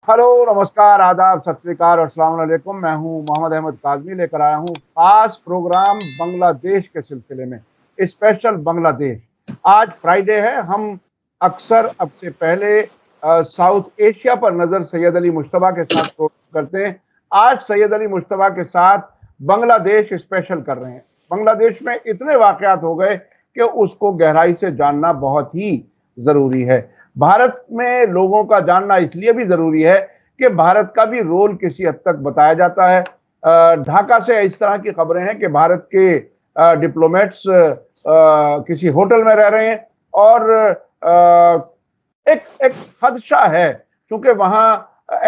Hello, नमस्कार, आदाब, सत श्री अकाल और अस्सलाम वालेकुम। मैं हूं मोहम्मद अहमद काज़मी, लेकर आया हूं खास प्रोग्राम बांग्लादेश के सिलसिले में, स्पेशल बांग्लादेश। आज फ्राइडे है। हम अक्सर अब से पहले साउथ एशिया पर नज़र सैयद अली मुश्तबा के साथ करते हैं। आज सैयद अली मुश्तबा के साथ बांग्लादेश स्पेशल कर रहे हैं। बांग्लादेश में इतने वाक़यात हो गए कि उसको गहराई से जानना बहुत ही ज़रूरी है। भारत में लोगों का जानना इसलिए भी जरूरी है कि भारत का भी रोल किसी हद तक बताया जाता है। ढाका से इस तरह की खबरें हैं कि भारत के डिप्लोमेट्स किसी होटल में रह रहे हैं और एक एक खदशा है, क्योंकि वहां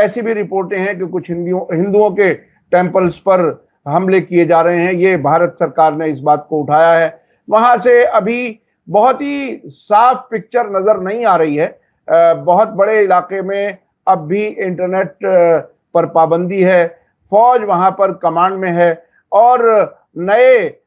ऐसी भी रिपोर्टें हैं कि कुछ हिंदुओं के टेम्पल्स पर हमले किए जा रहे हैं। ये भारत सरकार ने इस बात को उठाया है। वहां से अभी बहुत ही साफ पिक्चर नजर नहीं आ रही है। बहुत बड़े इलाके में अब भी इंटरनेट पर पाबंदी है। फौज वहां पर कमांड में है और नए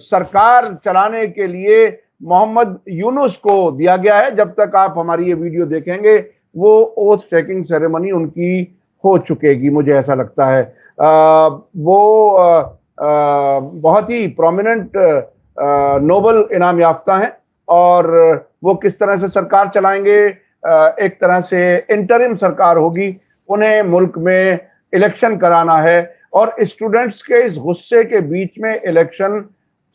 सरकार चलाने के लिए मोहम्मद यूनुस को दिया गया है। जब तक आप हमारी ये वीडियो देखेंगे वो ओथ टेकिंग सेरेमनी उनकी हो चुकेगी, मुझे ऐसा लगता है। वो बहुत ही प्रोमिनेंट नोबल इनाम याफ्ता हैं और वो किस तरह से सरकार चलाएंगे, एक तरह से इंटरिम सरकार होगी। उन्हें मुल्क में इलेक्शन कराना है और स्टूडेंट्स के इस गुस्से के बीच में इलेक्शन,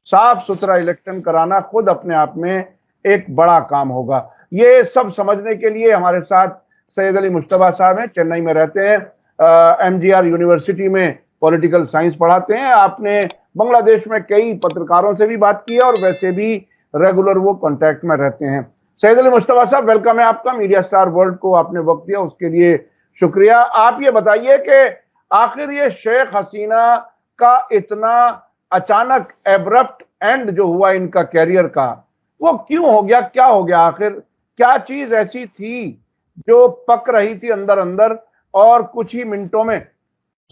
साफ सुथरा इलेक्शन कराना खुद अपने आप में एक बड़ा काम होगा। ये सब समझने के लिए हमारे साथ सैयद अली मुश्तबा साहब हैं, चेन्नई में रहते हैं, एमजीआर यूनिवर्सिटी में पॉलिटिकल साइंस पढ़ाते हैं। आपने बांग्लादेश में कई पत्रकारों से भी बात की है और वैसे भी रेगुलर वो कांटेक्ट में रहते हैं। सैयद अली मुश्तबा साहब, वेलकम है आपका। मीडिया स्टार वर्ल्ड को आपने वक्त दिया, उसके लिए शुक्रिया। आप ये बताइए कि आखिर ये शेख हसीना का इतना अचानक एब्रप्ट एंड जो हुआ इनका कैरियर का, वो क्यों हो गया? क्या हो गया आखिर? क्या चीज ऐसी थी जो पक रही थी अंदर अंदर और कुछ ही मिनटों में?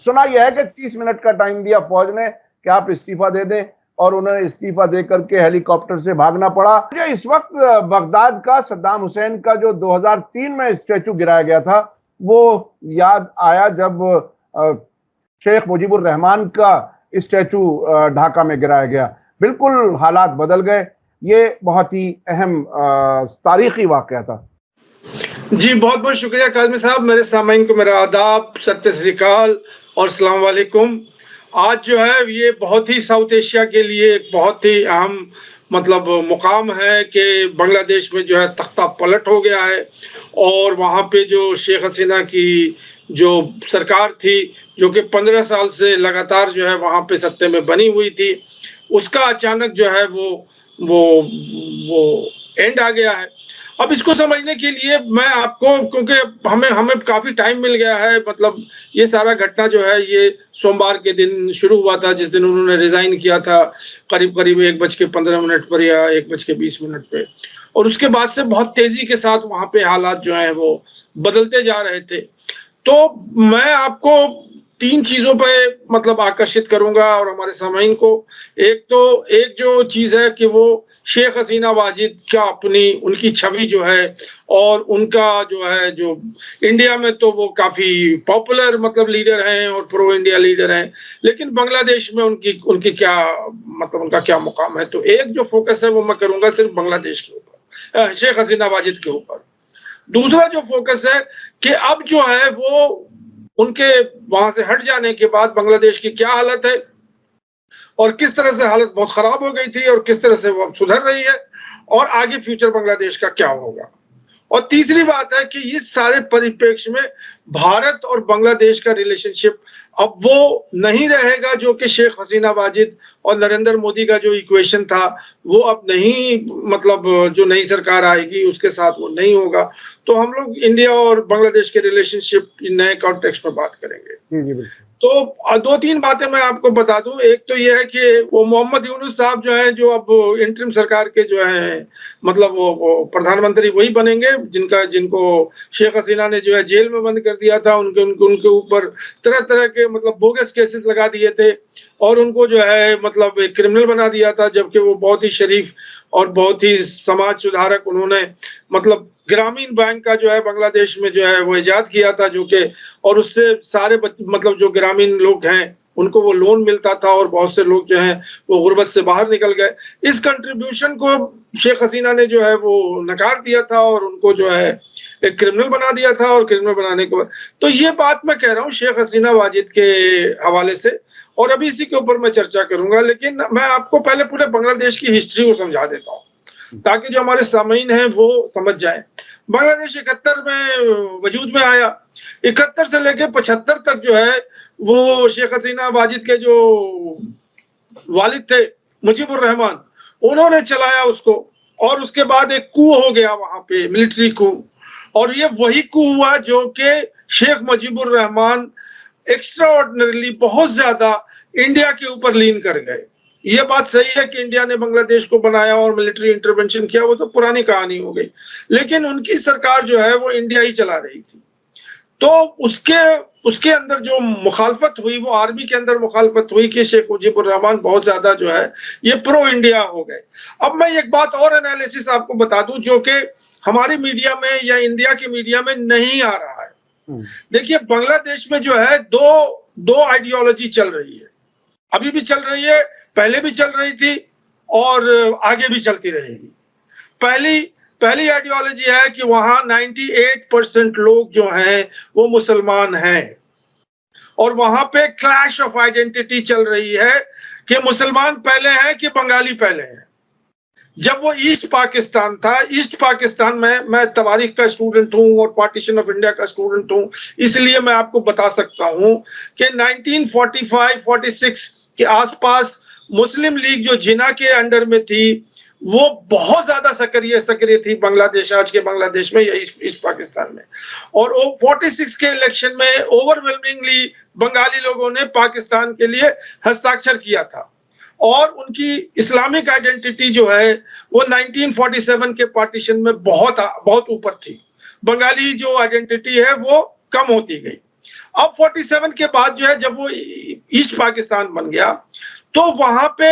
सुना यह है कि 30 मिनट का टाइम दिया फौज ने कि आप इस्तीफा दे दें और उन्हें इस्तीफा दे करके हेलीकॉप्टर से भागना पड़ा। मुझे इस वक्त बगदाद का सद्दाम हुसैन का जो 2003 में स्टैचू गिराया गया था वो याद आया, जब शेख मुजीबुर रहमान का स्टैचू ढाका में गिराया गया। बिल्कुल हालात बदल गए। ये बहुत ही अहम तारीखी वाकया था। जी, बहुत बहुत शुक्रिया काज़मी साहब। मेरे सामाईन को मेरा आदाब, सत श्री अकाल और अस्सलाम वालेकुम। आज जो है ये बहुत ही साउथ एशिया के लिए एक बहुत ही अहम मुकाम है कि बांग्लादेश में जो है तख्ता पलट हो गया है और वहाँ पे जो शेख हसीना की जो सरकार थी, जो कि 15 साल से लगातार जो है वहाँ पे सत्ते में बनी हुई थी, उसका अचानक जो है वो एंड आ गया है। अब इसको समझने के लिए मैं आपको, क्योंकि हमें हमें काफ़ी टाइम मिल गया है, ये सारा घटना जो है ये सोमवार के दिन शुरू हुआ था, जिस दिन उन्होंने रिज़ाइन किया था करीब-करीब 1:15 पर या 1:20 पे, और उसके बाद से बहुत तेज़ी के साथ वहाँ पे हालात जो हैं वो बदलते जा रहे थे। तो मैं आपको 3 चीज़ों पे आकर्षित करूँगा और हमारे सामाईन को। एक जो चीज़ है कि वो शेख हसीना वाजिद क्या अपनी उनकी छवि जो है और उनका जो इंडिया में तो वो काफ़ी पॉपुलर लीडर हैं और प्रो इंडिया लीडर हैं, लेकिन बांग्लादेश में उनकी उनकी क्या उनका क्या मुकाम है। तो एक जो फ़ोकस है वो मैं करूँगा सिर्फ़ बांग्लादेश के ऊपर, शेख हसीना वाजिद के ऊपर। दूसरा जो फ़ोकस है कि अब जो है वो उनके वहाँ से हट जाने के बाद बांग्लादेश की क्या हालत है और किस तरह से हालत बहुत खराब हो गई थी और किस तरह से वो अब सुधर रही है और आगे फ्यूचर बांग्लादेश का क्या होगा। और तीसरी बात है कि इस सारे परिप्रेक्ष्य में भारत और बांग्लादेश का रिलेशनशिप अब वो नहीं रहेगा जो कि शेख हसीना वाजिद और नरेंद्र मोदी का जो इक्वेशन था वो अब नहीं, जो नई सरकार आएगी उसके साथ वो नहीं होगा। तो हम लोग इंडिया और बांग्लादेश के रिलेशनशिप नए कॉन्टेक्स्ट में बात करेंगे। जी जी बिल्कुल। तो 2-3 बातें मैं आपको बता दूं। एक तो ये है कि वो मोहम्मद यूनुस साहब जो हैं, जो अब इंटरिम सरकार के जो हैं वो प्रधानमंत्री वही बनेंगे जिनको शेख हसीना ने जो है जेल में बंद कर दिया था। उनके ऊपर तरह-तरह के बोगस केसेस लगा दिए थे और उनको जो है एक क्रिमिनल बना दिया था, जबकि वो बहुत ही शरीफ और बहुत ही समाज सुधारक उन्होंने ग्रामीण बैंक का जो है बांग्लादेश में जो है वो इजाद किया था, जो कि और उससे सारे मतलब जो ग्रामीण लोग हैं उनको वो लोन मिलता था और बहुत से लोग जो हैं वो गुर्बत से बाहर निकल गए। इस कंट्रीब्यूशन को शेख हसीना ने जो है वो नकार दिया था और उनको जो है एक क्रिमिनल बना दिया था। और क्रिमिनल बनाने के बाद तो ये बात मैं कह रहा हूँ शेख हसीना वाजिद के हवाले से, और अभी इसी के ऊपर मैं चर्चा करूंगा। लेकिन मैं आपको पहले पूरे बांग्लादेश की हिस्ट्री को समझा देता हूँ ताकि जो हमारे सामीन हैं वो समझ जाए। बांग्लादेश 71 में वजूद में आया। 71 से लेके 75 तक जो है वो शेख हसीना वाजिद के जो वालिद थे मुजीबुर रहमान, उन्होंने चलाया उसको। और उसके बाद एक कू हो गया वहां पे, मिलिट्री कू, और ये वही कू हुआ जो कि शेख मुजीबुर रहमान एक्स्ट्रा ऑर्डिनरीली बहुत ज्यादा इंडिया के ऊपर लीन कर गए। ये बात सही है कि इंडिया ने बांग्लादेश को बनाया और मिलिट्री इंटरवेंशन किया, वो तो पुरानी कहानी हो गई। लेकिन उनकी सरकार जो है वो इंडिया ही चला रही थी। तो उसके अंदर जो मुखालफत हुई वो आर्मी के अंदर मुखालफत हुई कि शेख मुजीबुर रहमान बहुत ज्यादा जो है ये प्रो इंडिया हो गए। अब मैं एक बात और एनालिसिस आपको बता दूं जो कि हमारी मीडिया में या इंडिया की मीडिया में नहीं आ रहा है। देखिए बांग्लादेश में जो है दो आइडियोलॉजी चल रही है, अभी भी चल रही है, पहले भी चल रही थी और आगे भी चलती रहेगी। पहली आइडियोलॉजी है कि वहां 98% लोग जो हैं वो मुसलमान हैं और वहां पे क्लैश ऑफ आइडेंटिटी चल रही है कि मुसलमान पहले हैं कि बंगाली पहले हैं। जब वो ईस्ट पाकिस्तान था, ईस्ट पाकिस्तान में मैं तवारीख का स्टूडेंट हूं और पार्टीशन ऑफ इंडिया का स्टूडेंट हूं, इसलिए मैं आपको बता सकता हूं कि 1945-46 के आसपास मुस्लिम लीग जो जिना के अंडर में थी वो बहुत ज्यादा सक्रिय थी बांग्लादेश, आज के बांग्लादेश में या ईस्ट पाकिस्तान में। और 46 के इलेक्शन में ओवरवेलमिंगली बंगाली लोगों ने पाकिस्तान के लिए हस्ताक्षर किया था और उनकी इस्लामिक आइडेंटिटी जो है वो 1947 के पार्टीशन में बहुत ऊपर थी। बंगाली जो आइडेंटिटी है वो कम होती गई। अब 47 के बाद जो है जब वो ईस्ट पाकिस्तान बन गया तो वहां पे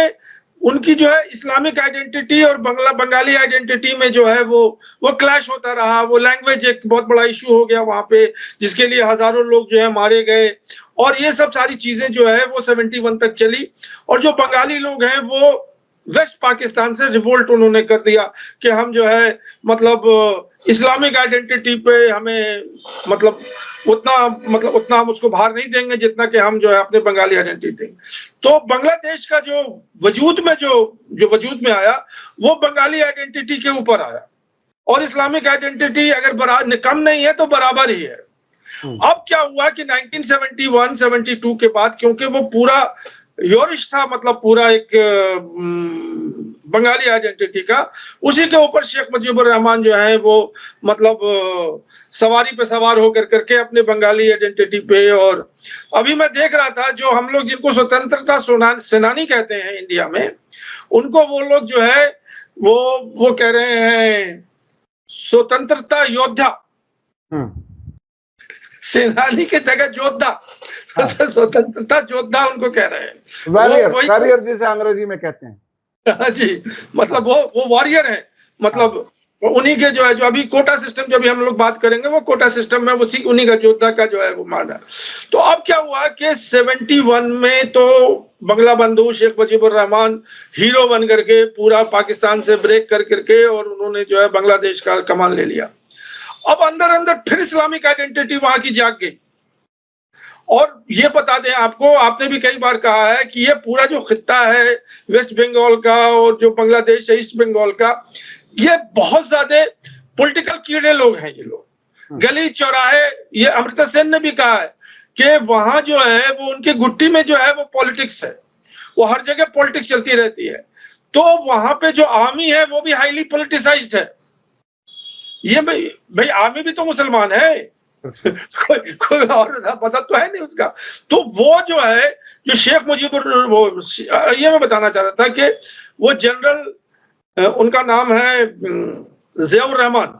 उनकी जो है इस्लामिक आइडेंटिटी और बंगाली आइडेंटिटी में जो है वो क्लैश होता रहा। वो लैंग्वेज एक बहुत बड़ा इशू हो गया वहां पे, जिसके लिए हजारों लोग जो है मारे गए। और ये सब सारी चीजें जो है वो 71 तक चली। और जो बंगाली लोग हैं वो वेस्ट पाकिस्तान से रिवोल्ट उन्होंने कर दिया कि हम जो है मतलब इस्लामिक आइडेंटिटी पे हमें मतलब उतना हम उसको भार नहीं देंगे जितना कि हम जो है अपने बंगाली आइडेंटिटी देंगे। तो बांग्लादेश का जो वजूद में आया वो बंगाली आइडेंटिटी के ऊपर आया और इस्लामिक आइडेंटिटी अगर कम नहीं है तो बराबर ही है। अब क्या हुआ कि 1971-72 के बाद, क्योंकि वो पूरा योरिश था, मतलब पूरा एक बंगाली आइडेंटिटी का, उसी के ऊपर शेख मुजीबुर रहमान जो है वो मतलब सवारी पे सवार होकर करके अपने बंगाली आइडेंटिटी पे। और अभी मैं देख रहा था जो हम लोग जिनको स्वतंत्रता सेनानी कहते हैं इंडिया में, उनको वो लोग जो है वो कह रहे हैं स्वतंत्रता योद्धा, सेनानी के जगह योद्धा, स्वतंत्रता योद्धा उनको कह रहे हैं। वॉरियर जिसे अंग्रेजी में कहते हैं। जी, मतलब वो वॉरियर है, मतलब उन्हीं के जो है जो अभी कोटा सिस्टम जो भी हम लोग बात करेंगे वो कोटा सिस्टम में उन्हीं का योद्धा का जो है वो माना। तो अब क्या हुआ कि 71 में तो बंगला बंधु शेख मुजीबुर रहमान हीरो बन करके पूरा पाकिस्तान से ब्रेक कर करके और उन्होंने जो है बांग्लादेश का कमान ले लिया। अब अंदर अंदर फिर इस्लामिक आइडेंटिटी वहां की जाग गई। और ये बता दें आपको, आपने भी कई बार कहा है कि ये पूरा जो खित्ता है वेस्ट बंगाल का और जो बांग्लादेश है ईस्ट बंगाल का, ये बहुत ज्यादा पॉलिटिकल कीड़े लोग हैं। ये लोग गली चौराहे, ये अमृता सेन ने भी कहा है कि वहां जो है वो उनकी गुट्टी में जो है वो पॉलिटिक्स है, वो हर जगह पॉलिटिक्स चलती रहती है। तो वहां पे जो आर्मी है वो भी हाईली पॉलिटिसाइज्ड है। ये भाई आर्मी भी तो मुसलमान है, कोई और मदद तो है नहीं उसका। तो वो जो है जो शेख मुजीबुर, वो ये मैं बताना चाह रहा था कि वो जनरल, उनका नाम है जियाउर रहमान,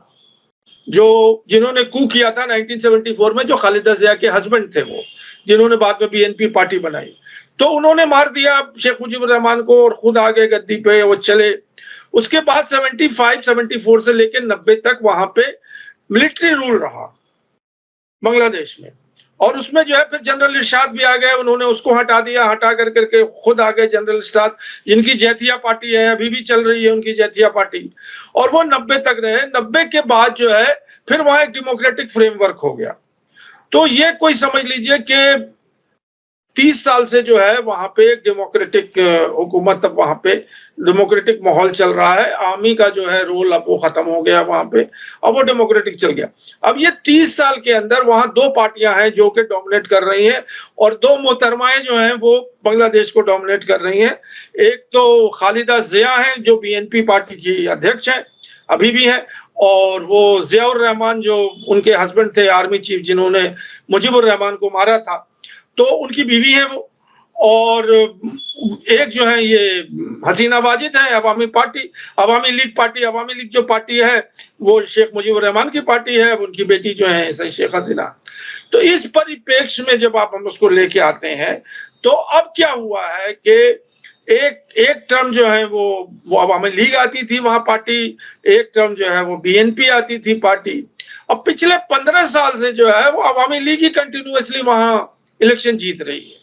जिन्होंने कू किया था 1974 में, जो खालिदा जिया के हस्बैंड थे, वो जिन्होंने बाद में बीएनपी पार्टी बनाई। तो उन्होंने मार दिया शेख मुजीबुर रहमान को और खुद आगे गद्दी पे वो चले। उसके बाद 75-74 से लेकर 90 तक वहां पे मिलिट्री रूल रहा बांग्लादेश में। और उसमें जो है फिर जनरल इरशाद भी आ गए, उन्होंने उसको हटा दिया, हटा कर करके खुद आ गए जनरल इरशाद, जिनकी जैतिया पार्टी है, अभी भी चल रही है उनकी जैतिया पार्टी, और वो 90 तक रहे। 90 के बाद जो है फिर वहां एक डेमोक्रेटिक फ्रेमवर्क हो गया। तो ये कोई समझ लीजिए कि 30 साल से जो है वहां पे एक डेमोक्रेटिक हुकूमत, अब वहां पे डेमोक्रेटिक माहौल चल रहा है। आर्मी का जो है रोल अब वो खत्म हो गया वहां पे, अब वो डेमोक्रेटिक चल गया। अब ये 30 साल के अंदर वहां दो पार्टियां हैं जो कि डोमिनेट कर रही हैं, और दो मोहतरमाएं जो हैं वो बांग्लादेश को डोमिनेट कर रही हैं। एक तो खालिदा जिया हैं जो बीएनपी पार्टी की अध्यक्ष हैं, अभी भी हैं, और वो जियाउर रहमान जो उनके हस्बैंड थे आर्मी चीफ, जिन्होंने मुजीबुर रहमान को मारा था, तो उनकी बीवी है वो। और एक जो है ये हसीना वाजिद है, अवामी पार्टी, अवामी लीग पार्टी, अवामी लीग जो पार्टी है वो शेख मुजीबुर रहमान की पार्टी है, उनकी बेटी जो है शेख हसीना। तो इस परिप्रेक्ष्य में जब आप हम उसको लेके आते हैं, तो अब क्या हुआ है कि एक टर्म जो है वो अवामी लीग आती थी वहां पार्टी, एक टर्म जो है वो बीएनपी आती थी पार्टी। अब पिछले 15 साल से जो है वो अवामी लीग ही कंटिन्यूअसली वहां इलेक्शन जीत रही है।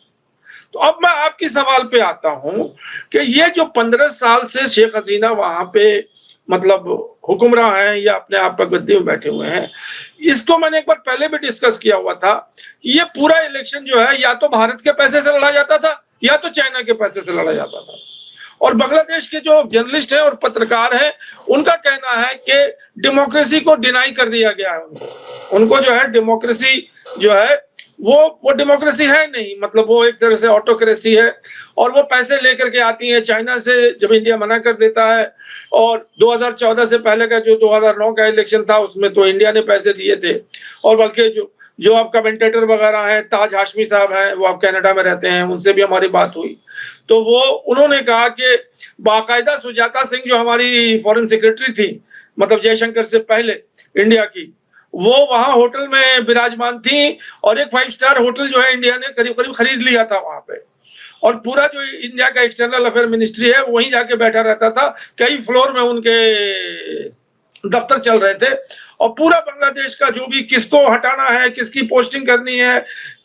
तो अब मैं आपकी सवाल पे आता हूं कि ये जो 15 साल से शेख हसीना वहां पे मतलब हुक्मरान हैं या अपने आप पर गद्दी में बैठे हुए हैं, इसको मैंने एक बार पहले भी डिस्कस किया हुआ था कि ये पूरा इलेक्शन जो है या तो भारत के पैसे से लड़ा जाता था या तो चाइना के पैसे से लड़ा जाता था। और बांग्लादेश के जो जर्नलिस्ट हैं और पत्रकार हैं, उनका कहना है कि डेमोक्रेसी को डिनाई कर दिया गया है उनको जो है डेमोक्रेसी जो है वो डेमोक्रेसी है नहीं, मतलब वो एक तरह से ऑटोक्रेसी है। और वो पैसे लेकर के आती है चाइना से जब इंडिया मना कर देता है। और 2014 से पहले का जो 2009 का इलेक्शन था उसमें तो इंडिया ने पैसे दिए थे। और बल्कि जो आप कमेंटेटर वगैरह हैं, ताज हाशमी साहब हैं, वो आप कनाडा में रहते हैं, उनसे भी हमारी बात हुई, तो वो उन्होंने कहा कि बाकायदा सुजाता सिंह जो हमारी फॉरेन सेक्रेटरी थी, मतलब जयशंकर से पहले इंडिया की, वो वहां होटल में विराजमान थी, और एक 5 स्टार होटल जो है इंडिया ने करीब करीब खरीद लिया था वहां पे। और पूरा जो इंडिया का एक्सटर्नल अफेयर मिनिस्ट्री है वहीं जाके बैठा रहता था, कई फ्लोर में उनके दफ्तर चल रहे थे। और पूरा बांग्लादेश का जो भी किसको हटाना है, किसकी पोस्टिंग करनी है,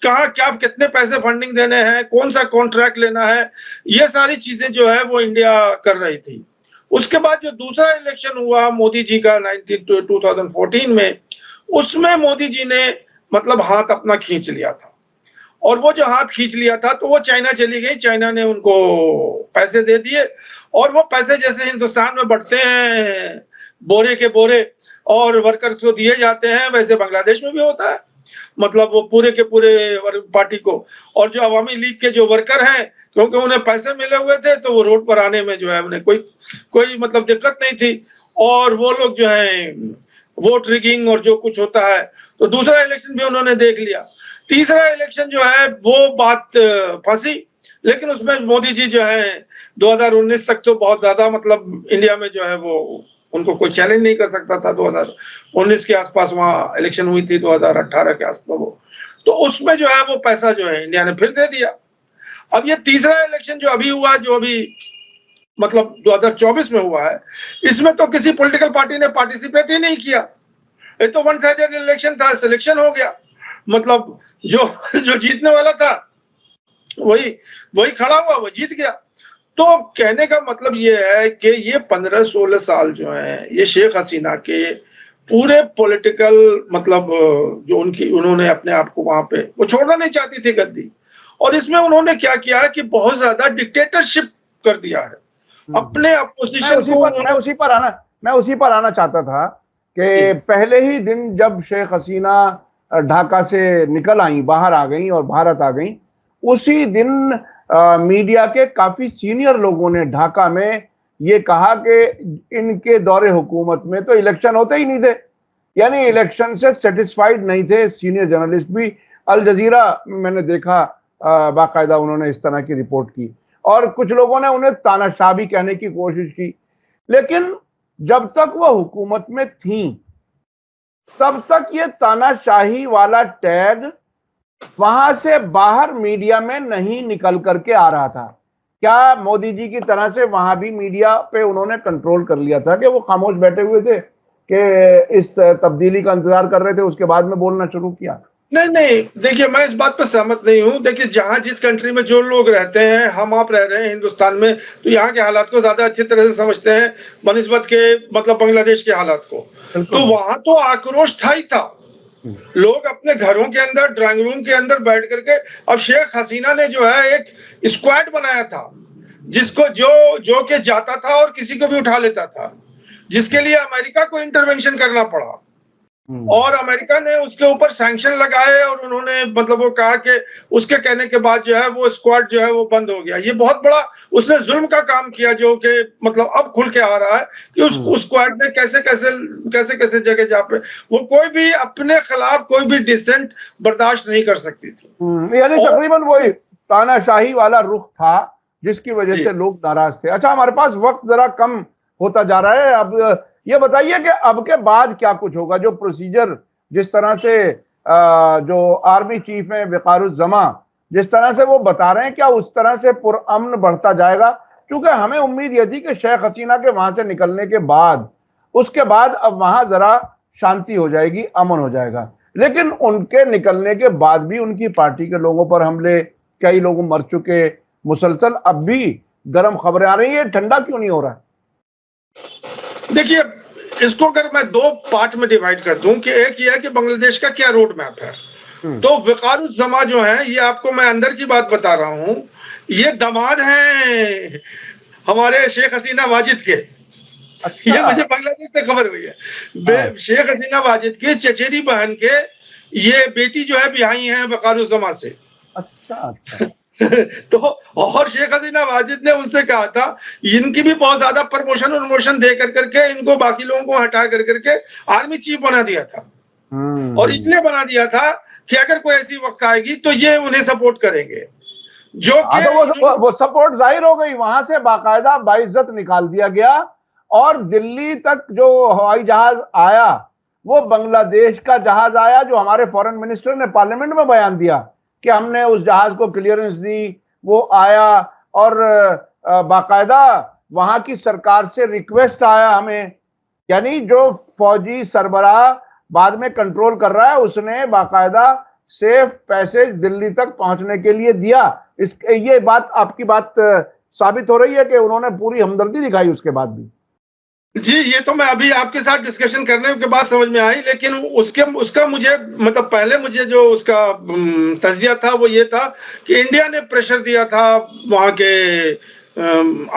कहाँ क्या कितने पैसे फंडिंग देने हैं, कौन सा कॉन्ट्रैक्ट लेना है, ये सारी चीजें जो है वो इंडिया कर रही थी। उसके बाद जो दूसरा इलेक्शन हुआ मोदी जी का 2014 में, उसमें मोदी जी ने मतलब हाथ अपना खींच लिया था। और वो जो हाथ खींच लिया था तो वो चाइना चली गई, चाइना ने उनको पैसे दे दिए। और वो पैसे जैसे हिंदुस्तान में बढ़ते हैं बोरे के बोरे और वर्कर्स को दिए जाते हैं, वैसे बांग्लादेश में भी होता है, मतलब वो पूरे के पूरे पार्टी को। और जो अवामी लीग के जो वर्कर हैं, क्योंकि उन्हें पैसे मिले हुए थे तो वो रोड पर आने में जो है उन्हें कोई मतलब दिक्कत नहीं थी। और वो लोग जो है वोट रिगिंग और जो कुछ होता है, तो दूसरा इलेक्शन भी उन्होंने देख लिया। तीसरा इलेक्शन जो है वो बात फंसी, लेकिन उसमें मोदी जी जो है 2019 तक तो बहुत ज्यादा मतलब इंडिया में जो है वो उनको कोई चैलेंज नहीं कर सकता था। 2019 के आसपास वहां इलेक्शन हुई थी, 2018 के आसपास वो, तो उसमें जो है वो पैसा जो है इंडिया ने फिर दे दिया। अब ये तीसरा इलेक्शन जो अभी हुआ, जो अभी मतलब 2024 में हुआ है, इसमें तो किसी पॉलिटिकल पार्टी ने पार्टिसिपेट ही नहीं किया। ये तो वन साइडेड इलेक्शन था, सिलेक्शन हो गया, मतलब जो जीतने वाला था वही खड़ा हुआ, वो जीत गया। तो कहने का मतलब ये है कि ये 15-16 साल जो है ये शेख हसीना के पूरे पॉलिटिकल मतलब जो उन्होंने अपने आप को वहां पे वो छोड़ना नहीं चाहती थी गद्दी, और इसमें उन्होंने क्या किया है कि बहुत ज्यादा डिक्टेटरशिप कर दिया है अपने अपोजिशन को। मैं उसी पर आना चाहता था कि पहले ही दिन जब शेख हसीना ढाका से निकल आई, बाहर आ गई और भारत आ गई, उसी दिन मीडिया के काफी सीनियर लोगों ने ढाका में ये कहा कि इनके दौरे हुकूमत में तो इलेक्शन होते ही नहीं थे, यानी इलेक्शन से सेटिस्फाइड नहीं थे सीनियर जर्नलिस्ट भी। अल जजीरा मैंने देखा बाकायदा उन्होंने इस तरह की रिपोर्ट की, और कुछ लोगों ने उन्हें तानाशाह भी कहने की कोशिश की। लेकिन जब तक वो हुकूमत में थी तब तक ये तानाशाही वाला टैग वहां से बाहर मीडिया में नहीं निकल करके आ रहा था। क्या मोदी जी की तरह से वहां भी मीडिया पे उन्होंने कंट्रोल कर लिया था कि वो खामोश बैठे हुए थे कि इस तब्दीली का इंतजार कर रहे थे, उसके बाद में बोलना शुरू किया? नहीं, देखिए मैं इस बात पर सहमत नहीं हूँ। देखिए जहाँ जिस कंट्री में जो लोग रहते हैं, हम आप रह रहे हैं हिंदुस्तान में, तो यहाँ के हालात को ज़्यादा अच्छी तरह से समझते हैं बनिस्बत के मतलब बांग्लादेश के हालात को। बिल्कुल, तो बिल्कुल। वहाँ तो आक्रोश था ही था। हुँ, लोग अपने घरों के अंदर ड्राइंग रूम के अंदर बैठ करके, अब शेख हसीना ने जो है एक स्क्वाड बनाया था, जिसको जो के जाता था और किसी को भी उठा लेता था, जिसके हुँ, लिए अमेरिका को इंटरवेंशन करना पड़ा। हुँ, और अमेरिका ने उसके ऊपर सैंक्शन लगाए और उन्होंने मतलब वो कहा कि उसके कहने के बाद जो है वो स्क्वाड जो है वो बंद हो गया। ये बहुत बड़ा उसने जुल्म का काम किया, जो कि मतलब अब खुल के आ रहा है कि हुँ, उस स्क्वाड ने कैसे-कैसे जगह जहाँ पे वो कोई भी अपने खिलाफ कोई भी डिसेंट बर्दाश्त नहीं कर सकती थी। यानी और तकरीबन वही तानाशाही वाला रुख था, जिसकी वजह जी। से लोग नाराज़ थे। अच्छा, हमारे पास वक़्त ज़रा कम होता जा रहा है। अब ये बताइए कि अब के बाद क्या कुछ होगा? जो प्रोसीजर जिस तरह से जो आर्मी चीफ हैं वक़ारुज़्ज़मा, जिस तरह से वो बता रहे हैं, क्या उस तरह से पुरअमन बढ़ता जाएगा? चूँकि हमें उम्मीद ये थी कि शेख हसीना के वहाँ से निकलने के बाद, उसके बाद अब वहाँ ज़रा शांति हो जाएगी, अमन हो जाएगा। लेकिन उनके निकलने के बाद भी उनकी पार्टी के लोगों पर हमले, कई लोग मर चुके, मुसलसल अब भी गर्म खबरें आ रही हैं, ठंडा क्यों नहीं हो रहा है? देखिए, इसको अगर मैं 2 पार्ट में डिवाइड कर दूँ कि एक ये है कि बांग्लादेश का क्या रोड मैप है। हुँ, तो वक़ारुज़्ज़मा जो है, ये आपको मैं अंदर की बात बता रहा हूँ, ये दामाद हैं हमारे शेख हसीना वाजिद के। अच्छा, ये मुझे बांग्लादेश से खबर हुई है। हाँ, शेख हसीना वाजिद की चचेरी बहन के ये बेटी जो है ब्याही है वक़ारुज़्ज़मा से। अच्छा, अच्छा। तो और शेख हसीना वाजिद ने उनसे कहा था, इनकी भी बहुत ज़्यादा प्रमोशन-वरमोशन दे कर के इनको बाकी लोगों को हटा कर के आर्मी चीफ बना दिया था। हुँ, और हुँ। इसलिए बना दिया था कि अगर कोई ऐसी वक़्त आएगी तो ये उन्हें सपोर्ट करेंगे। जो हाँ, कि तो इन्होंने वो सपोर्ट ज़ाहिर हो गई, वहाँ से बाकायदा बाइज़्ज़त निकाल दिया गया और दिल्ली तक जो हवाई जहाज़ आया, वो बांग्लादेश का जहाज़ आया, जो हमारे फ़ॉरेन मिनिस्टर ने पार्लियामेंट में बयान दिया कि हमने उस जहाज़ को क्लियरेंस दी, वो आया और बाकायदा वहाँ की सरकार से रिक्वेस्ट आया हमें, यानी जो फौजी सरबराह बाद में कंट्रोल कर रहा है, उसने बाकायदा सेफ पैसेज दिल्ली तक पहुंचने के लिए दिया। इस ये बात आपकी बात साबित हो रही है कि उन्होंने पूरी हमदर्दी दिखाई उसके बाद भी। जी, ये तो मैं अभी आपके साथ डिस्कशन करने के बाद समझ में आई, लेकिन उसके उसका मुझे मतलब पहले मुझे जो उसका तज़िया था वो ये था कि इंडिया ने प्रेशर दिया था वहाँ के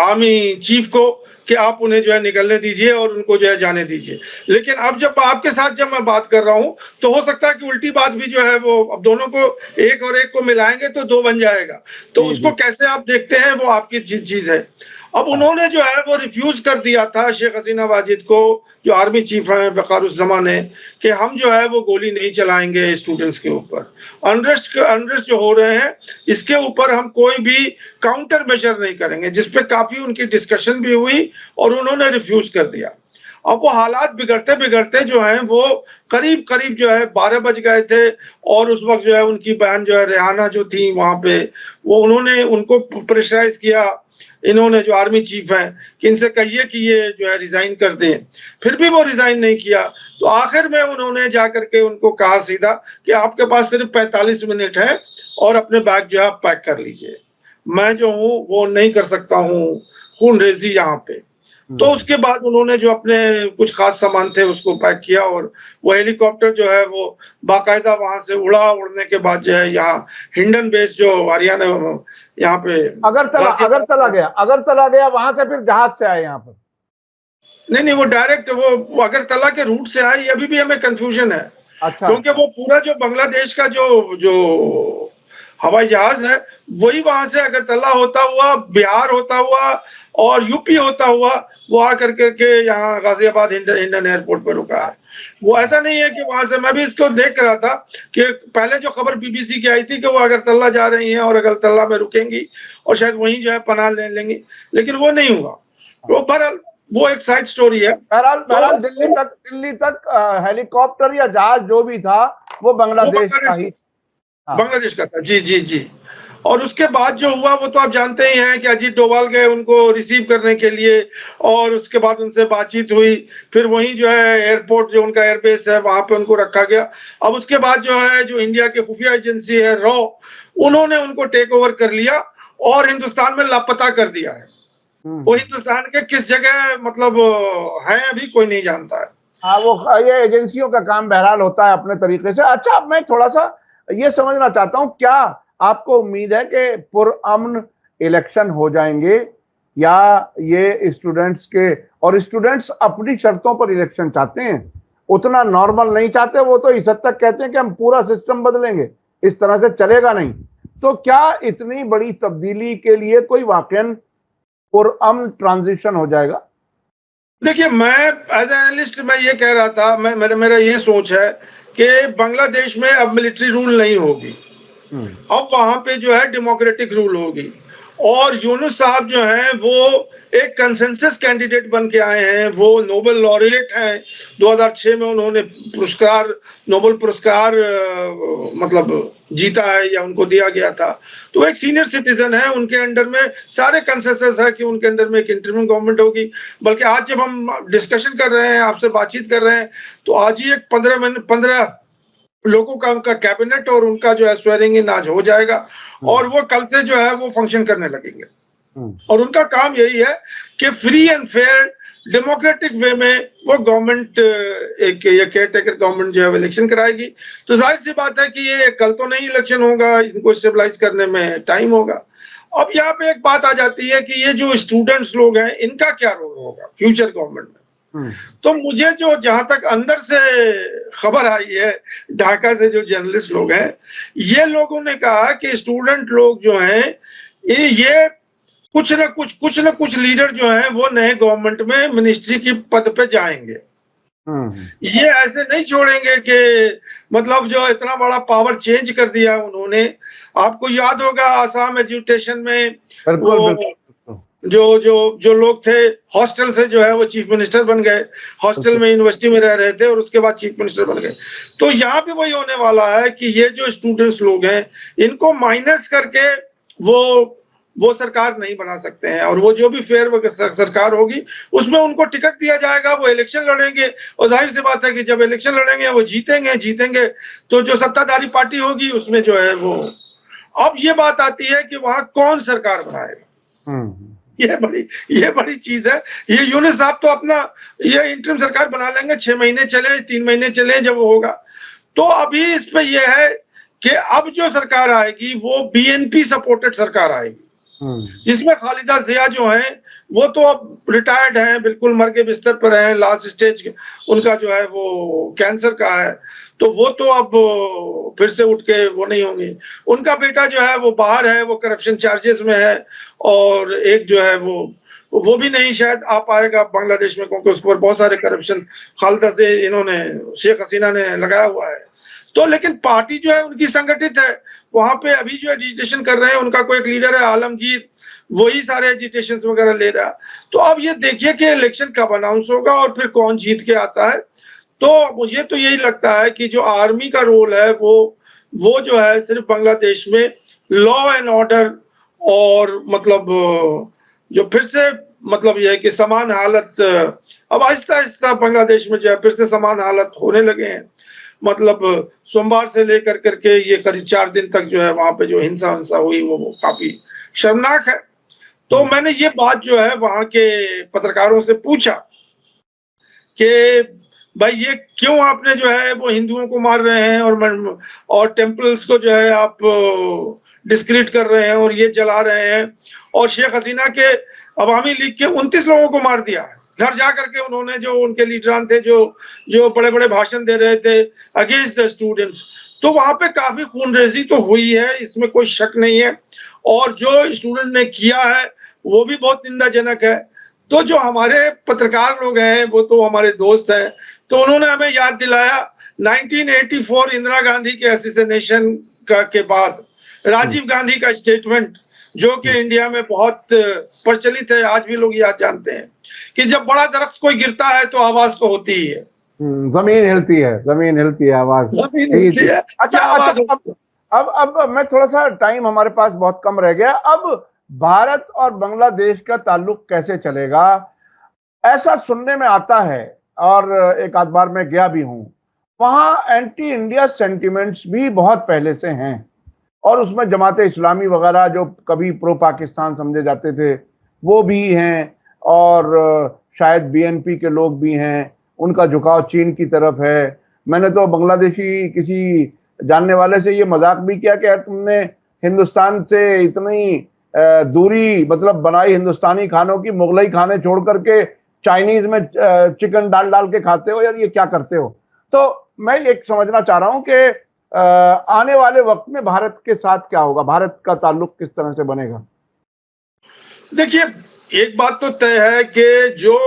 आर्मी चीफ को कि आप उन्हें जो है निकलने दीजिए और उनको जो है जाने दीजिए। लेकिन अब जब आपके साथ जब मैं बात कर रहा हूँ, तो हो सकता है कि उल्टी बात भी जो है वो अब दोनों को एक और एक को मिलाएँगे तो 2 बन जाएगा। तो जी, उसको जी। कैसे आप देखते हैं वो आपकी चीज़ है। अब हाँ। उन्होंने जो है वो रिफ्यूज कर दिया था शेख हसीना वाजिद को, जो आर्मी चीफ हैं वक़ारुज़्ज़मा ने, कि हम जो है वो गोली नहीं चलाएँगे स्टूडेंट्स के ऊपर। अनरेस्ट जो हो रहे हैं, इसके ऊपर हम कोई भी काउंटर मेजर नहीं करेंगे, जिस पे काफ़ी उनकी डिस्कशन भी हुई और उन्होंने रिफ्यूज कर दिया। अब वो हालात बिगड़ते-बिगड़ते जो हैं वो करीब-करीब जो है 12 बज गए थे और उस वक़्त जो है उनकी बहन जो है रेहाना जो थी वहाँ पे, वो उन्होंने उनको प्रेशराइज़ किया, इन्होंने जो आर्मी चीफ हैं, कि इनसे कहिए कि ये जो है रिज़ाइन कर दें। फिर भी वो रिज़ाइन नहीं किया, तो आखिर में उन्होंने जाकर के उनको कहा सीधा कि आपके पास सिर्फ़ 45 मिनट है और अपने बैग जो है आप पैक कर लीजिए। मैं जो हूँ वो नहीं कर सकता हूँ खून-रेज़ी यहाँ पे। तो हुँ। उसके बाद उन्होंने जो अपने कुछ ख़ास सामान थे उसको पैक किया और वो हेलीकॉप्टर जो है वो बाकायदा वहाँ से उड़ा, उड़ने के बाद जो है यहाँ हिंडन बेस जो हरियाणा यहाँ पे गाज़ियाबाद अगरतला गया, वहाँ से फिर जहाज़ से आए यहाँ पर। नहीं, वो डायरेक्ट वो अगरतला के रूट से आए, अभी भी हमें कन्फ्यूज़न है। अच्छा, क्योंकि अच्छा। वो पूरा जो बांग्लादेश का जो जो हवाई जहाज़ है, वही वहाँ से अगरतला होता हुआ, बिहार होता हुआ और यूपी होता हुआ, वो आकर के यहाँ गाज़ियाबाद हिंडन एयरपोर्ट पे रुका है। वो ऐसा नहीं है कि वहाँ से मैं भी इसको देख रहा था कि पहले जो खबर बीबीसी की आई थी कि वो अगरतला जा रही हैं और अगरतला में रुकेंगी और शायद वहीं जो है पनाह ले लेंगी, लेकिन वो नहीं हुआ। हाँ। तो बहरहाल वो एक साइड स्टोरी है। बहरहाल तो बहरहाल दिल्ली तक हेलीकॉप्टर या जहाज़ जो भी था, वो वो बांग्लादेश का बांग्लादेश ही। हाँ। बांग्लादेश का था। जी। और उसके बाद जो हुआ वो तो आप जानते ही हैं कि अजीत डोभाल गए उनको रिसीव करने के लिए और उसके बाद उनसे बातचीत हुई। फिर वहीं जो है एयरपोर्ट जो उनका एयरबेस है वहां पे उनको रखा गया। अब उसके बाद जो है जो इंडिया की खुफिया एजेंसी है रॉ, उन्होंने उनको टेक ओवर कर लिया और हिंदुस्तान में लापता कर दिया है। वो हिंदुस्तान के किस जगह मतलब है अभी कोई नहीं जानता है। हाँ, वो ये एजेंसियों का काम बहरहाल होता है अपने तरीके से। अच्छा, अब मैं थोड़ा सा ये समझना चाहता हूँ, क्या आपको उम्मीद है कि पुरअमन इलेक्शन हो जाएंगे, या ये स्टूडेंट्स के, और स्टूडेंट्स अपनी शर्तों पर इलेक्शन चाहते हैं, उतना नॉर्मल नहीं चाहते, वो तो इस हद तक कहते हैं कि हम पूरा सिस्टम बदलेंगे, इस तरह से चलेगा नहीं। तो क्या इतनी बड़ी तब्दीली के लिए कोई वाकई पुरअमन ट्रांजिशन हो जाएगा? देखिए, मैं एज एनालिस्ट मैं ये कह रहा था, मेरा ये सोच है कि बांग्लादेश में अब मिलिट्री रूल नहीं होगी, अब वहां पे जो है डेमोक्रेटिक रूल होगी। और यूनुस साहब जो हैं वो एक कंसेंसस कैंडिडेट बन के आए हैं, वो नोबेल लॉरिएट हैं। 2006 में उन्होंने नोबेल पुरस्कार मतलब जीता है या उनको दिया गया था। तो एक सीनियर सिटीजन है, उनके अंडर में सारे कंसेंसस है कि उनके अंडर में एक इंटरिम गवर्नमेंट होगी। बल्कि आज जब हम डिस्कशन कर रहे हैं, आपसे बातचीत कर रहे हैं, तो आज ही एक 15 लोगों का उनका कैबिनेट और उनका जो है स्वेरिंग इन आज हो जाएगा और वो कल से जो है वो फंक्शन करने लगेंगे। और उनका काम यही है कि फ्री एंड फेयर डेमोक्रेटिक वे में वो गवर्नमेंट एक ये केयर टेकर गवर्नमेंट जो है इलेक्शन कराएगी। तो जाहिर सी बात है कि ये कल तो नहीं इलेक्शन होगा, इनको स्टेबलाइज करने में टाइम होगा। अब यहाँ पे एक बात आ जाती है कि ये जो स्टूडेंट्स लोग हैं इनका क्या रोल होगा फ्यूचर गवर्नमेंट में। तो मुझे जो जहां तक अंदर से खबर आई है, ढाका से जो जर्नलिस्ट लोग हैं, ये लोगों ने कहा कि स्टूडेंट लोग जो हैं ये कुछ न कुछ लीडर जो हैं वो नए गवर्नमेंट में मिनिस्ट्री की पद पे जाएंगे। ये ऐसे नहीं छोड़ेंगे कि मतलब जो इतना बड़ा पावर चेंज कर दिया उन्होंने। आपको याद होगा आसाम एजुकेशन में जो लोग थे हॉस्टल से जो है वो चीफ मिनिस्टर बन गए, हॉस्टल में यूनिवर्सिटी में रह रहे थे और उसके बाद चीफ मिनिस्टर बन गए। तो यहाँ पे वही होने वाला है कि ये जो स्टूडेंट्स लोग हैं इनको माइनस करके वो सरकार नहीं बना सकते हैं, और वो जो भी फेयर सरकार होगी उसमें उनको टिकट दिया जाएगा, वो इलेक्शन लड़ेंगे। और जाहिर सी बात है कि जब इलेक्शन लड़ेंगे वो जीतेंगे तो जो सत्ताधारी पार्टी होगी उसमें जो है वो, अब ये बात आती है कि वहां कौन सरकार बनाएगा। ये बड़ी चीज है। ये यूनुस साहब तो अपना ये इंटरिम सरकार बना लेंगे, 6 महीने चले 3 महीने चले जब वो होगा। तो अभी इस पे ये है कि अब जो सरकार आएगी वो बीएनपी सपोर्टेड सरकार आएगी, जिसमें खालिदा जिया जो है वो तो अब रिटायर्ड हैं, बिल्कुल मर के बिस्तर पर हैं, लास्ट स्टेज उनका जो है वो कैंसर का है, तो वो तो अब फिर से उठ के वो नहीं होंगे। उनका बेटा जो है वो बाहर है, वो करप्शन चार्जेस में है, और एक जो है वो भी नहीं शायद आ पाएगा बांग्लादेश में, क्योंकि उस पर बहुत सारे करप्शन खालिदा से इन्होंने शेख हसीना ने लगाया हुआ है। तो लेकिन पार्टी जो है उनकी संगठित है, वहां पे अभी जो एजिटेशन कर रहे हैं उनका कोई एक लीडर है आलमगीर, वही सारे एजिटेशन वगैरह ले रहा है। तो अब ये देखिए कि इलेक्शन कब अनाउंस होगा और फिर कौन जीत के आता है। तो मुझे तो यही लगता है कि जो आर्मी का रोल है वो जो है सिर्फ बांग्लादेश में लॉ एंड ऑर्डर और मतलब जो फिर से मतलब यह है कि समान हालत, अब आहिस्ता आहिस्ता बांग्लादेश में जो है फिर से समान हालत होने लगे हैं। मतलब सोमवार से लेकर करके ये करीब 4 दिन तक जो है वहां पे जो हिंसा हुई वो काफी शर्मनाक है। तो मैंने ये बात जो है वहां के पत्रकारों से पूछा कि भाई ये क्यों आपने जो है वो हिंदुओं को मार रहे हैं और टेम्पल्स को जो है आप डिस्क्रेडिट कर रहे हैं और ये जला रहे हैं, और शेख हसीना के अवामी लीग के 29 लोगों को मार दिया है। घर जा करके उन्होंने जो उनके लीडरान थे जो बड़े बड़े भाषण दे रहे थे अगेंस्ट द स्टूडेंट्स, तो वहां पे काफी खूनरेजी तो हुई है, इसमें कोई शक नहीं है, और जो स्टूडेंट ने किया है वो भी बहुत निंदाजनक है। तो जो हमारे पत्रकार लोग हैं वो तो हमारे दोस्त हैं, तो उन्होंने हमें याद दिलाया 1984 इंदिरा गांधी के असैसिनेशन के बाद राजीव गांधी का स्टेटमेंट, जो कि इंडिया में बहुत प्रचलित है, आज भी लोग याद जानते हैं कि जब बड़ा दरख्त कोई गिरता है तो आवाज तो होती ही है, जमीन हिलती है, आवाज जमीन हिलती है। अच्छा, आवाज अब मैं थोड़ा सा, टाइम हमारे पास बहुत कम रह गया। अब भारत और बांग्लादेश का ताल्लुक कैसे चलेगा? ऐसा सुनने में आता है, और एक आध बार मैं गया भी हूं, वहां एंटी इंडिया सेंटिमेंट्स भी बहुत पहले से हैं, और उसमें जमाते इस्लामी वगैरह जो कभी प्रो पाकिस्तान समझे जाते थे वो भी हैं, और शायद बीएनपी के लोग भी हैं, उनका झुकाव चीन की तरफ है। मैंने तो बांग्लादेशी किसी जानने वाले से ये मजाक भी किया कि यार तुमने हिंदुस्तान से इतनी दूरी मतलब बनाई हिंदुस्तानी खानों की, मुगलई खाने छोड़ करके चाइनीज में चिकन डाल डाल के खाते हो, यार ये क्या करते हो? तो मैं एक समझना चाह रहा हूं कि आने वाले वक्त में भारत के साथ क्या होगा, भारत का ताल्लुक किस तरह से बनेगा? देखिए, एक बात तो तय है कि जो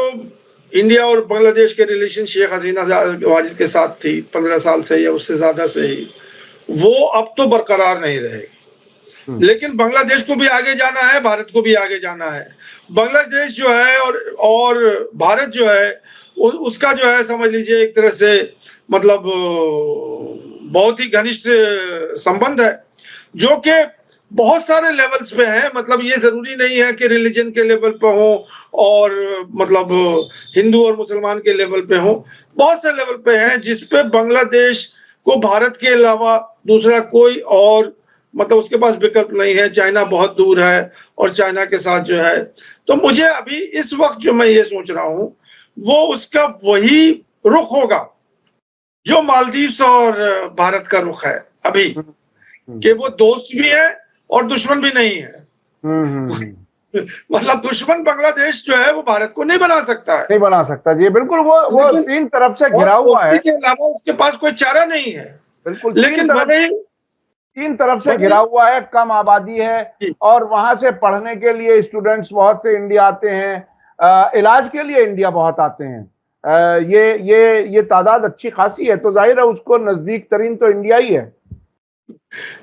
इंडिया और बांग्लादेश के रिलेशन शेख हसीना वाजिद के साथ थी 15 साल से या उससे ज्यादा से ही, वो अब तो बरकरार नहीं रहेगी। लेकिन बांग्लादेश को भी आगे जाना है, भारत को भी आगे जाना है। बांग्लादेश जो है और भारत जो है उसका जो है समझ लीजिए एक तरह से मतलब बहुत ही घनिष्ठ संबंध है, जो कि बहुत सारे लेवल्स पे है। मतलब ये जरूरी नहीं है कि रिलीजन के लेवल पे हो और मतलब हिंदू और मुसलमान के लेवल पे हो, बहुत से लेवल पे हैं जिस पे बांग्लादेश को भारत के अलावा दूसरा कोई और मतलब उसके पास विकल्प नहीं है। चाइना बहुत दूर है और चाइना के साथ जो है, तो मुझे अभी इस वक्त जो मैं ये सोच रहा हूं वो उसका वही रुख होगा जो मालदीव्स और भारत का रुख है अभी, कि वो दोस्त भी है और दुश्मन भी नहीं है। मतलब दुश्मन बांग्लादेश जो है वो भारत को नहीं बना सकता है, नहीं बना सकता जी, बिल्कुल। वो तीन तरफ से घिरा हुआ है, के अलावा उसके पास कोई चारा नहीं है। बिल्कुल। लेकिन तीन तरफ से घिरा हुआ है, कम आबादी है, और वहां से पढ़ने के लिए स्टूडेंट्स बहुत से इंडिया आते हैं, इलाज के लिए इंडिया बहुत आते हैं। ये तादाद अच्छी खासी है, तो जाहिर है उसको नजदीक तरीन तो इंडिया ही है।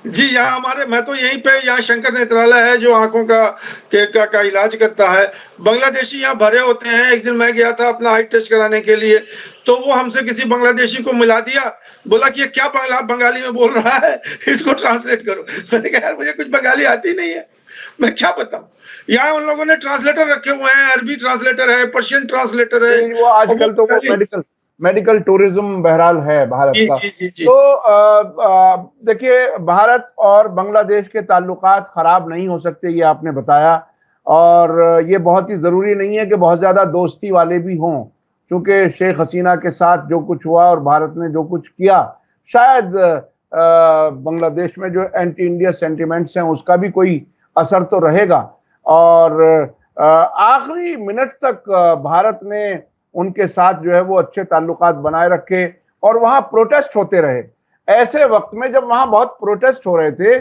जी, यहाँ हमारे, मैं तो यहीं पे, यहाँ शंकर नेत्रालय है जो आंखों का इलाज करता है। बांग्लादेशी यहाँ भरे होते हैं। एक दिन मैं गया था अपना आई टेस्ट कराने के लिए, तो वो हमसे किसी बांग्लादेशी को मिला दिया, बोला कि ये क्या बंगाली में बोल रहा है, इसको ट्रांसलेट करो। मैंने कहा यार मुझे कुछ बंगाली आती नहीं है, मैं क्या बताऊं। यहाँ उन लोगों ने ट्रांसलेटर रखे हुए हैं, अरबी ट्रांसलेटर है, पर्शियन ट्रांसलेटर है। वो आजकल तो वो मेडिकल टूरिज्म बहरहाल है भारत का। तो देखिए, भारत और बांग्लादेश के ताल्लुकात खराब नहीं हो सकते, ये आपने बताया, और ये बहुत ही जरूरी नहीं है कि बहुत ज्यादा दोस्ती वाले भी हों, क्योंकि शेख हसीना के साथ जो कुछ हुआ और भारत ने जो कुछ किया, शायद बांग्लादेश में जो एंटी इंडिया सेंटिमेंट्स हैं उसका भी कोई असर तो रहेगा। और आखिरी मिनट तक भारत ने उनके साथ जो है वो अच्छे ताल्लुकात बनाए रखे, और वहां प्रोटेस्ट होते रहे। ऐसे वक्त में जब वहां बहुत प्रोटेस्ट हो रहे थे,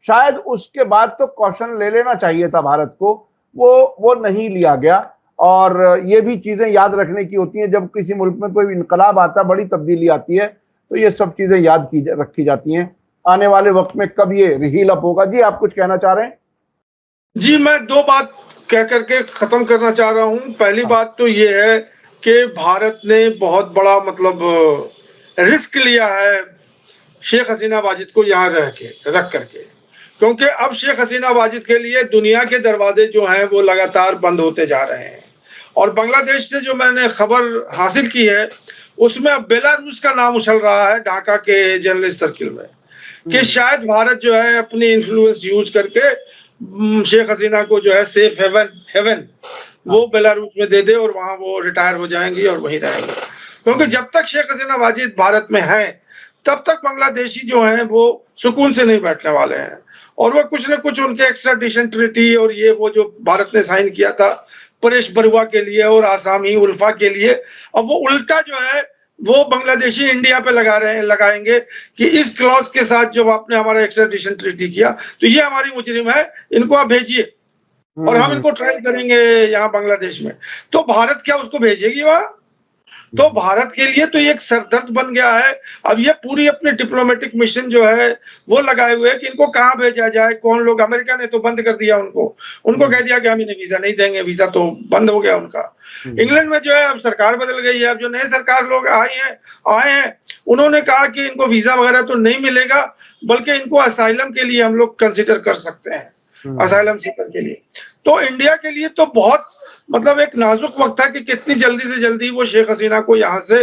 शायद उसके बाद तो कॉशन ले लेना चाहिए था भारत को, वो नहीं लिया गया। और ये भी चीजें याद रखने की होती हैं, जब किसी मुल्क में कोई इनकलाब आता, बड़ी तब्दीली आती है, तो ये सब चीजें याद रखी जाती हैं। आने वाले वक्त में कब ये हील अप होगा? जी, आप कुछ कहना चाह रहे हैं? जी, मैं दो बात कह करके खत्म करना चाह रहा हूं। पहली बात तो ये है कि भारत ने बहुत बड़ा मतलब रिस्क लिया है शेख हसीना वाजिद को यहाँ रख करके, क्योंकि अब शेख हसीना वाजिद के लिए दुनिया के दरवाजे जो हैं वो लगातार बंद होते जा रहे हैं। और बांग्लादेश से जो मैंने खबर हासिल की है उसमें अब बेलारूस का नाम उछल रहा है ढाका के जर्नलिस्ट सर्किल में, कि शायद भारत जो है अपनी इन्फ्लुएंस यूज करके शेख हसीना को जो है सेफ हेवन वो बेलारूस में दे दे और वहां वो रिटायर हो जाएंगी और वहीं रहेंगे। क्योंकि जब तक शेख हसीना वाजिद भारत में है तब तक बांग्लादेशी जो हैं वो सुकून से नहीं बैठने वाले हैं, और वो कुछ न कुछ उनके एक्स्ट्राडिशन ट्रीटी और ये वो जो भारत ने साइन किया था परेश बरुआ के लिए और आसामी उल्फा के लिए, अब वो उल्टा जो है वो बांग्लादेशी इंडिया पे लगाएंगे कि इस क्लॉज के साथ जब आपने हमारा एक्स्ट्राडिशन ट्रीटी किया तो ये हमारी मुजरिम है, इनको आप भेजिए और हम इनको ट्रायल करेंगे यहाँ बांग्लादेश में। तो भारत क्या उसको भेजेगी वहां? तो भारत के लिए तो ये एक सरदर्द बन गया है। अब ये पूरी अपनी डिप्लोमेटिक मिशन जो है वो लगाए हुए है कि इनको कहाँ भेजा जाए, कौन लोग। अमेरिका ने तो बंद कर दिया उनको कह दिया कि हम इन्हें वीजा नहीं देंगे, वीजा तो बंद हो गया उनका। इंग्लैंड में जो है अब सरकार बदल गई है, अब जो नए सरकार लोग आए हैं उन्होंने कहा कि इनको वीजा वगैरह तो नहीं मिलेगा, बल्कि इनको असाइलम के लिए हम लोग कंसिडर कर सकते हैं, असाइलम सीकर के लिए। तो इंडिया के लिए तो बहुत मतलब एक नाजुक वक्त था कि कितनी जल्दी से जल्दी वो शेख हसीना को यहाँ से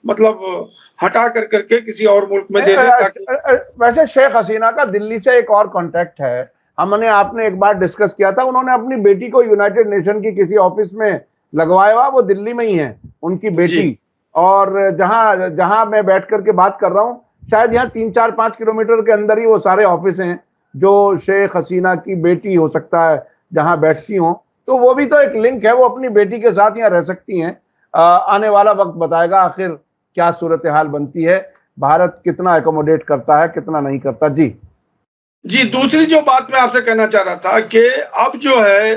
मतलब हटा कर करके किसी और मुल्क में दे दें ताकि। वैसे शेख हसीना का दिल्ली से एक और कांटेक्ट है, आपने एक बार डिस्कस किया था, उन्होंने अपनी बेटी को यूनाइटेड नेशन की किसी ऑफिस में लगवाया हुआ, वो दिल्ली में ही है उनकी बेटी। और जहां जहां मैं बैठ करके बात कर रहा हूँ, शायद यहाँ 3-4-5 किलोमीटर के अंदर ही वो सारे ऑफिस हैं जो शेख हसीना की बेटी हो सकता है जहां बैठती हो। तो वो भी तो एक लिंक है, वो अपनी बेटी के साथ यहाँ रह सकती हैं। आने वाला वक्त बताएगा आखिर क्या सूरत हाल बनती है, भारत कितना एकोमोडेट करता है, कितना नहीं करता। जी, दूसरी जो बात मैं आपसे कहना चाह रहा था कि अब जो है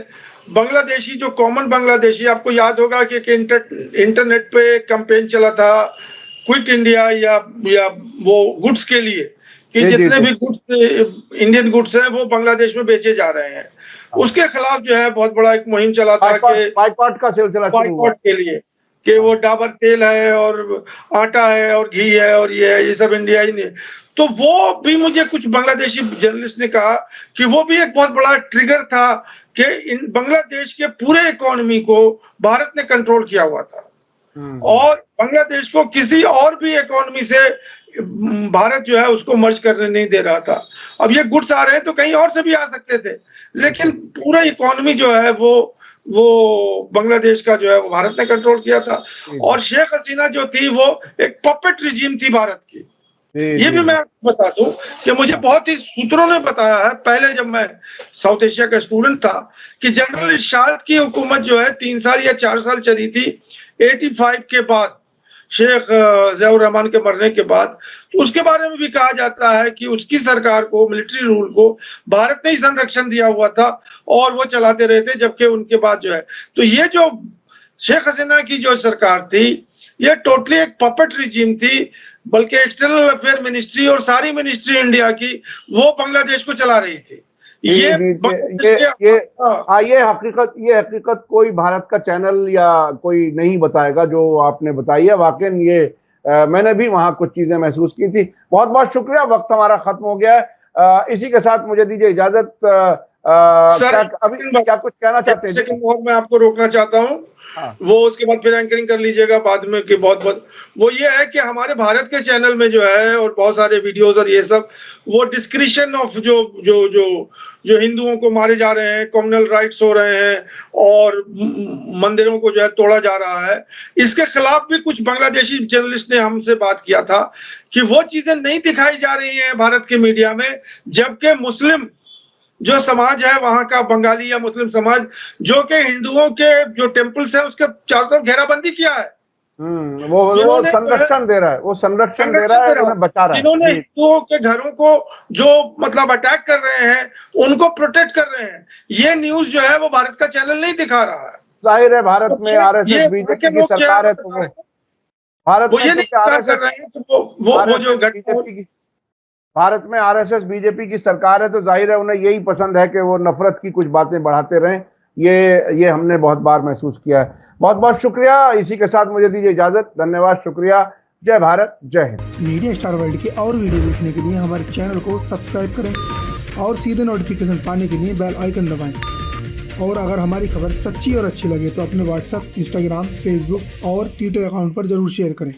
बांग्लादेशी, जो कॉमन बांग्लादेशी, आपको याद होगा कि इंटरनेट पे कैंपेन चला था क्विट इंडिया या वो गुड्स के लिए कि जितने भी गुड्स इंडियन गुड्स हैं वो बांग्लादेश में बेचे जा रहे हैं। उसके खिलाफ जो है बहुत बड़ा एक मुहिम चला था कि बाइकआउट का सिलसिला, बाइकआउट के लिए कि वो डाबर तेल है और आटा है और घी है और ये सब इंडिया ही नहीं। तो वो भी मुझे कुछ बांग्लादेशी जर्नलिस्ट ने कहा कि वो भी एक बहुत बड़ा ट्रिगर था कि इन बांग्लादेश के पूरे इकोनॉमी को भारत ने कंट्रोल किया हुआ था और बांग्लादेश को किसी और भी इकोनॉमी से भारत जो है उसको मर्ज करने नहीं दे रहा था। अब ये गुड्स आ रहे हैं तो कहीं और से भी आ सकते थे, लेकिन पूरा इकोनॉमी जो है वो बांग्लादेश का जो है वो भारत ने कंट्रोल किया था। और शेख हसीना जो थी वो एक पपेट रिजीम थी भारत की। ये भी मैं आपको बता दूं कि मुझे बहुत ही सूत्रों ने बताया है, पहले जब मैं साउथ एशिया का स्टूडेंट था, कि जनरल इरशाद की हुकूमत जो है 3 साल या 4 साल चली थी 85 के बाद, शेख ज़ियाउर रहमान के मरने के बाद। तो उसके बारे में भी कहा जाता है कि उसकी सरकार को, मिलिट्री रूल को भारत ने ही संरक्षण दिया हुआ था और वो चलाते रहे थे, जबकि उनके बाद जो है तो ये जो शेख हसीना की जो सरकार थी ये टोटली एक पपेट रिजीम थी, बल्कि एक्सटर्नल अफेयर मिनिस्ट्री और सारी मिनिस्ट्री इंडिया की वो बांग्लादेश को चला रही थी। ये हकीकत कोई भारत का चैनल या कोई नहीं बताएगा जो आपने बताई है। वाकई ये मैंने भी वहां कुछ चीजें महसूस की थी। बहुत बहुत शुक्रिया, वक्त हमारा खत्म हो गया है। इसी के साथ मुझे दीजिए इजाजत। अभी क्या कुछ कहना चाहते हैं? और मैं आपको रोकना चाहता हूँ, वो उसके बाद फिर एंकरिंग कर लीजिएगा बाद में कि बहुत वो ये है कि हमारे भारत के चैनल में जो है और बहुत सारे वीडियोस और ये सब वो डिस्क्रिप्शन ऑफ जो हिंदुओं को मारे जा रहे हैं, कम्युनल राइट्स हो रहे हैं और मंदिरों को जो है तोड़ा जा रहा है, इसके खिलाफ भी कुछ बांग्लादेशी जर्नलिस्ट ने हमसे बात किया था कि वो चीजें नहीं दिखाई जा रही हैं भारत के मीडिया में, जबकि मुस्लिम जो समाज है वहां का, बंगाली या मुस्लिम समाज, जो कि हिंदुओं के जो टेम्पल्स हैं उसके चारों तरफ घेराबंदी किया है, वो संरक्षण दे रहा है, वो संरक्षण दे रहा है, उन्हें बचा रहा है। जिन्होंने हिंदुओं के घरों को जो मतलब अटैक कर रहे हैं उनको प्रोटेक्ट कर रहे हैं, ये न्यूज जो है वो भारत का चैनल नहीं दिखा रहा है। जाहिर है भारत में आरएसएस बीजेपी की सरकार है, तो भारत में भारत में आरएसएस बीजेपी की सरकार है, तो जाहिर है उन्हें यही पसंद है कि वो नफरत की कुछ बातें बढ़ाते रहें। ये हमने बहुत बार महसूस किया है। बहुत बहुत शुक्रिया। इसी के साथ मुझे दीजिए इजाजत। धन्यवाद, शुक्रिया। जय भारत, जय हिंद। मीडिया स्टार वर्ल्ड के और वीडियो देखने के लिए हमारे चैनल को सब्सक्राइब करें और सीधे नोटिफिकेशन पाने के लिए बेल आइकन दबाएं। और अगर हमारी खबर सच्ची और अच्छी लगे तो अपने व्हाट्सएप, इंस्टाग्राम, फेसबुक और ट्विटर अकाउंट पर जरूर शेयर करें।